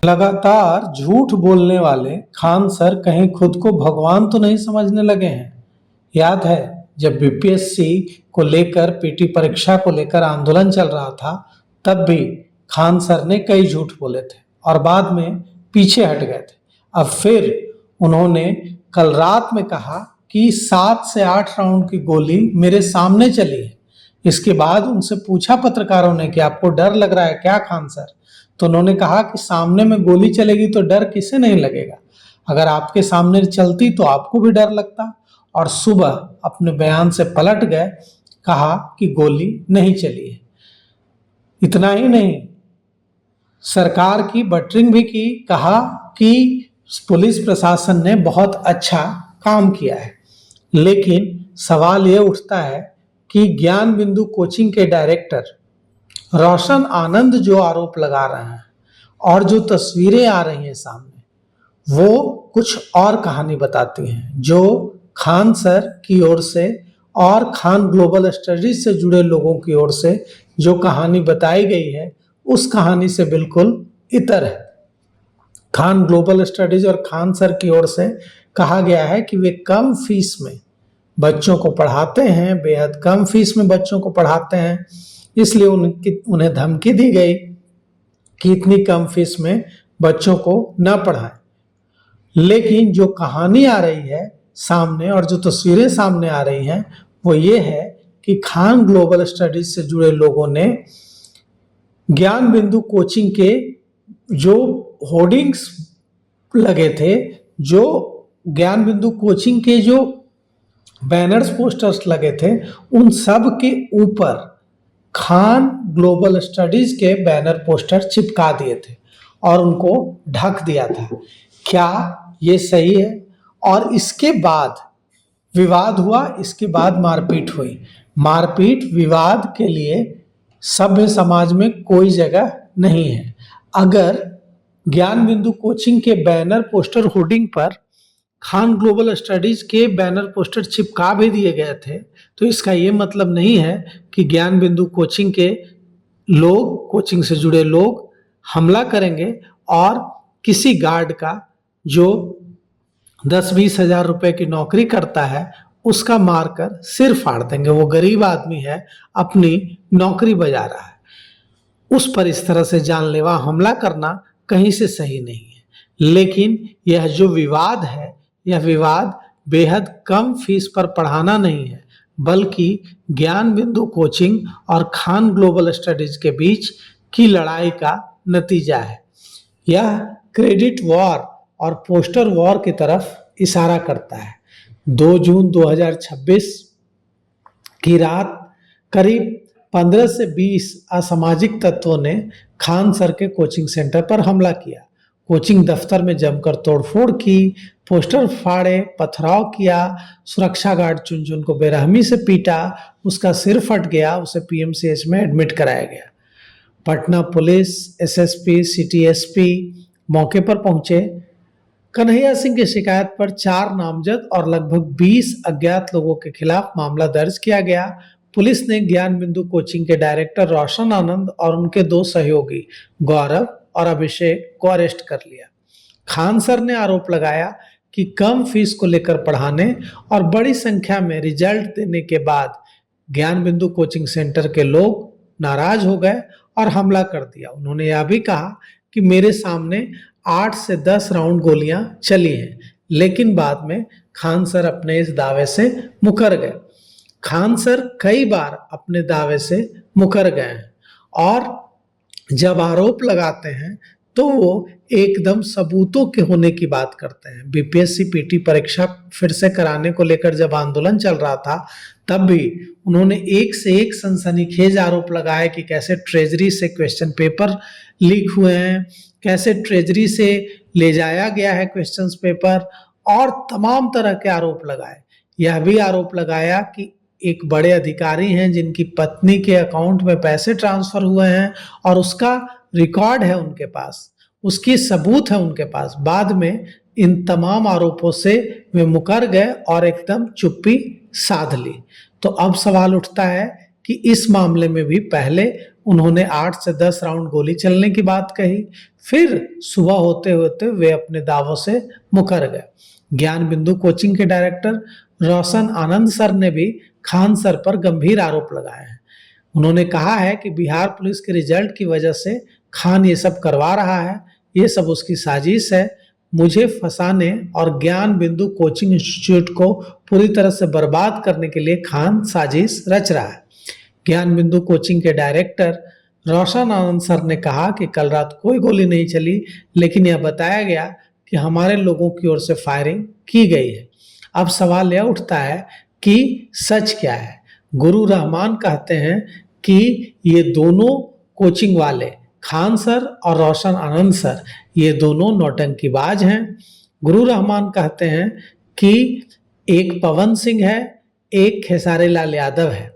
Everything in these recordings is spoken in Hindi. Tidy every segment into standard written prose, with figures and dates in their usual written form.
लगातार झूठ बोलने वाले खान सर कहीं खुद को भगवान तो नहीं समझने लगे हैं। याद है जब बीपीएससी को लेकर पीटी परीक्षा को लेकर आंदोलन चल रहा था, तब भी खान सर ने कई झूठ बोले थे और बाद में पीछे हट गए थे। अब फिर उन्होंने कल रात में कहा कि 7 से 8 राउंड की गोली मेरे सामने चली है। इसके बाद उनसे पूछा पत्रकारों ने कि आपको डर लग रहा है क्या खान सर? तो उन्होंने कहा कि सामने में गोली चलेगी तो डर किसे नहीं लगेगा, अगर आपके सामने चलती तो आपको भी डर लगता। और सुबह अपने बयान से पलट गए, कहा कि गोली नहीं चली है। इतना ही नहीं, सरकार की बटरिंग भी की, कहा कि पुलिस प्रशासन ने बहुत अच्छा काम किया है। लेकिन सवाल यह उठता है कि ज्ञान बिंदु कोचिंग के डायरेक्टर रोशन आनंद जो आरोप लगा रहे हैं और जो तस्वीरें आ रही हैं सामने, वो कुछ और कहानी बताती हैं। जो खान सर की ओर से और खान ग्लोबल स्टडीज से जुड़े लोगों की ओर से जो कहानी बताई गई है, उस कहानी से बिल्कुल इतर है। खान ग्लोबल स्टडीज और खान सर की ओर से कहा गया है कि वे कम फीस में बच्चों को पढ़ाते हैं, बेहद कम फीस में बच्चों को पढ़ाते हैं, इसलिए उन्हें धमकी दी गई कि इतनी कम फीस में बच्चों को न पढ़ाएं। लेकिन जो कहानी आ रही है सामने और जो तस्वीरें सामने आ रही हैं, वो ये है कि खान ग्लोबल स्टडीज से जुड़े लोगों ने ज्ञान बिंदु कोचिंग के जो होर्डिंग्स लगे थे, जो ज्ञान बिंदु कोचिंग के जो बैनर्स पोस्टर्स लगे थे, उन सब के ऊपर खान ग्लोबल स्टडीज के बैनर पोस्टर चिपका दिए थे और उनको ढक दिया था। क्या ये सही है? और इसके बाद विवाद हुआ, इसके बाद मारपीट हुई। मारपीट विवाद के लिए सभ्य समाज में कोई जगह नहीं है। अगर ज्ञान बिंदु कोचिंग के बैनर पोस्टर होर्डिंग पर खान ग्लोबल स्टडीज के बैनर पोस्टर चिपका भी दिए गए थे, तो इसका ये मतलब नहीं है कि ज्ञान बिंदु कोचिंग के लोग, कोचिंग से जुड़े लोग हमला करेंगे और किसी गार्ड का जो 10-20 हजार रुपए की नौकरी करता है उसका मारकर सिर फाड़ देंगे। वो गरीब आदमी है, अपनी नौकरी बजा रहा है, उस पर इस तरह से जानलेवा हमला करना कहीं से सही नहीं है। लेकिन यह जो विवाद है, यह विवाद बेहद कम फीस पर पढ़ाना नहीं है, बल्कि ज्ञान बिंदु कोचिंग और खान ग्लोबल स्टडीज के बीच की लड़ाई का नतीजा है। यह क्रेडिट वॉर और पोस्टर वॉर की तरफ इशारा करता है। 2 जून 2026 की रात करीब 15 से 20 असामाजिक तत्वों ने खान सर के कोचिंग सेंटर पर हमला किया। कोचिंग दफ्तर में जमकर तोड़फोड़ की, पोस्टर फाड़े, पथराव किया, सुरक्षा गार्ड चुन चुन को बेरहमी से पीटा, उसका सिर फट गया, उसे पीएमसीएच में एडमिट कराया गया। Patna police, SSP, city SP मौके पर पहुंचे। कन्हैया सिंह की शिकायत पर 4 नामजद और लगभग 20 अज्ञात लोगों के खिलाफ मामला दर्ज किया गया। पुलिस ने ज्ञान बिंदु कोचिंग के डायरेक्टर रोशन आनंद और उनके 2 सहयोगी गौरव और अभिषेक को अरेस्ट कर लिया। खान सर ने आरोप लगाया कि कम फीस को लेकर पढ़ाने और बड़ी संख्या में रिजल्ट देने के बाद ज्ञान बिंदु कोचिंग सेंटर के लोग नाराज हो गए और हमला कर दिया। उन्होंने यह भी कहा कि मेरे सामने 8 से 10 राउंड गोलियां चली हैं, लेकिन बाद में खान सर अपने इस दावे से मुकर गए। खान सर कई बार अपने दावे से मुकर गए हैं और जब आरोप लगाते हैं तो वो एकदम सबूतों के होने की बात करते हैं। बीपीएससी पीटी परीक्षा फिर से कराने को लेकर जब आंदोलन चल रहा था, तब भी उन्होंने एक से एक सनसनीखेज आरोप लगाए कि कैसे ट्रेजरी से क्वेश्चन पेपर लीक हुए हैं, कैसे ट्रेजरी से ले जाया गया है क्वेश्चंस पेपर, और तमाम तरह के आरोप लगाए। यह भी आरोप लगाया कि एक बड़े अधिकारी हैं जिनकी पत्नी के अकाउंट में पैसे ट्रांसफर हुए हैं और उसका रिकॉर्ड है उनके पास, उसकी सबूत है उनके पास। बाद में इन तमाम आरोपों से वे मुकर गए और एकदम चुप्पी साध ली। तो अब सवाल उठता है कि इस मामले में भी पहले उन्होंने 8 से 10 राउंड गोली चलने की बात कही। फिर सुबह होते होते वे अपने दावों से मुकर गए। ज्ञान बिंदु कोचिंग के डायरेक्टर रोशन आनंद सर ने भी खान सर पर गंभीर आरोप लगाए हैं। उन्होंने कहा है कि बिहार पुलिस के रिजल्ट की वजह से खान ये सब करवा रहा है, ये सब उसकी साजिश है। मुझे फंसाने और ज्ञान बिंदु कोचिंग इंस्टीट्यूट को पूरी तरह से बर्बाद करने के लिए खान साजिश रच रहा है। ज्ञान बिंदु कोचिंग के डायरेक्टर रोशन आनंद सर ने कहा कि कल रात कोई गोली नहीं चली, लेकिन यह बताया गया कि हमारे लोगों की ओर से फायरिंग की गई है। अब सवाल यह उठता है कि सच क्या है। गुरु रहमान कहते हैं कि ये दोनों कोचिंग वाले खान सर और रोशन आनंद सर ये दोनों नौटंकीबाज हैं। गुरु रहमान कहते हैं कि एक पवन सिंह है, एक खेसारी लाल यादव है।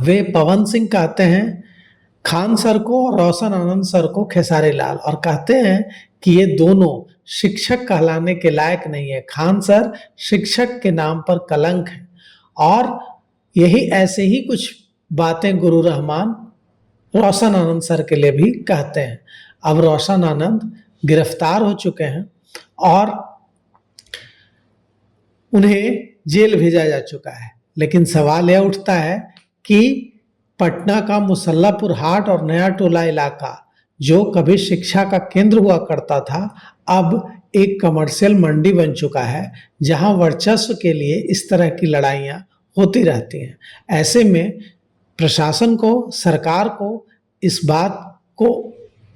वे पवन सिंह कहते हैं खान सर को और रोशन आनंद सर को खेसारी लाल, और कहते हैं कि ये दोनों शिक्षक कहलाने के लायक नहीं है। खान सर शिक्षक के नाम पर कलंक है। और यही ऐसे ही कुछ बातें गुरु रहमान रोशन आनंद सर के लिए भी कहते हैं। अब रोशन आनंद गिरफ्तार हो चुके हैं और उन्हें जेल भेजा जा चुका है। लेकिन सवाल यह उठता है कि पटना का मुसल्लापुर हाट और नया टोला इलाका जो कभी शिक्षा का केंद्र हुआ करता था, अब एक कमर्शियल मंडी बन चुका है जहां वर्चस्व के लिए इस तरह की लड़ाइयां होती रहती हैं। ऐसे में प्रशासन को, सरकार को इस बात को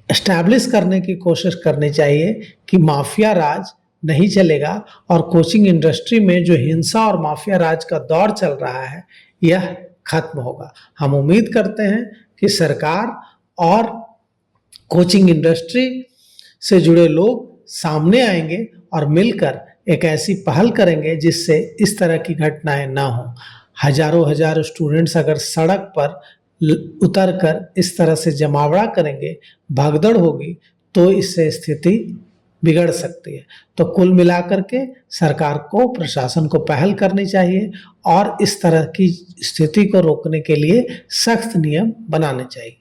एस्टैब्लिश करने की कोशिश करनी चाहिए कि माफिया राज नहीं चलेगा और कोचिंग इंडस्ट्री में जो हिंसा और माफिया राज का दौर चल रहा है यह खत्म होगा। हम उम्मीद करते हैं कि सरकार और कोचिंग इंडस्ट्री से जुड़े लोग सामने आएंगे और मिलकर एक ऐसी पहल करेंगे जिससे इस तरह की घटनाएं ना हो। हजारों स्टूडेंट्स अगर सड़क पर उतरकर इस तरह से जमावड़ा करेंगे, भगदड़ होगी, तो इससे स्थिति बिगड़ सकती है। तो कुल मिलाकर के सरकार को, प्रशासन को पहल करनी चाहिए और इस तरह की स्थिति को रोकने के लिए सख्त नियम बनाने चाहिए।